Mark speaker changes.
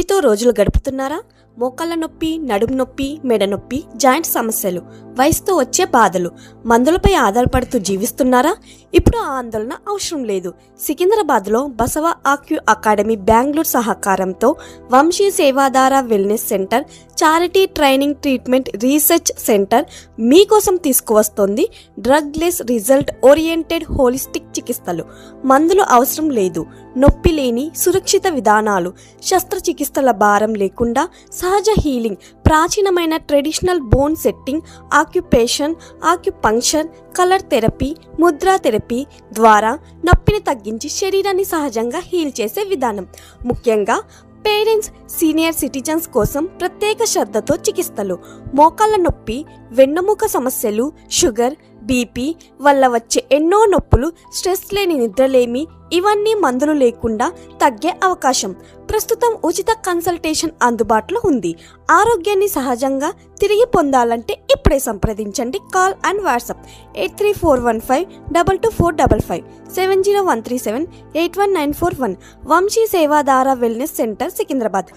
Speaker 1: నొప్పితో రోజులు గడుపుతున్నారా? మోకాళ్ళ నొప్పి, నడుము నొప్పి, మెడ నొప్పి, జాయింట్ సమస్యలు, వయసుతో వచ్చే బాధలు, మందులపై ఆధారపడుతూ జీవిస్తున్నారా? ఇప్పుడు ఆ ఆందోళన అవసరం లేదు. సికింద్రాబాద్లో బసవ ఆక్యూ అకాడమీ బెంగళూరు సహకారంతో Vamsi Sevadhara wellness centre, charity training treatment research centre మీకోసం తీసుకువస్తోంది drugless result oriented holistic చికిత్సలు. మందులు అవసరం లేదు. నొప్పి లేని సురక్షిత విధానాలు, శస్త్రచికిత్సల భారం లేకుండా సహజ హీలింగ్, ప్రాచీనమైన traditional bone setting, occupation, acupuncture, colour therapy, Mudra therapy ద్వారా నొప్పిని తగ్గించి శరీరాన్ని సహజంగా హీల్ చేసే విధానం. ముఖ్యంగా పేరెంట్స్, సీనియర్ సిటిజన్స్ కోసం ప్రత్యేక శ్రద్ధతో చికిత్సలు. మోకాళ్ళ నొప్పి, వెన్నుముక సమస్యలు, షుగర్, బీపీ వల్ల వచ్చే ఎన్నో నొప్పులు, స్ట్రెస్ లేని నిద్రలేమి, ఇవన్నీ మందులు లేకుండా తగ్గే అవకాశం. ప్రస్తుతం ఉచిత కన్సల్టేషన్ అందుబాటులో ఉంది. ఆరోగ్యాన్ని సహజంగా తిరిగి పొందాలంటే ఇప్పుడే సంప్రదించండి. Call and WhatsApp 8341522455 7013781941. Vamsi Sevadhara wellness centre, Secunderabad.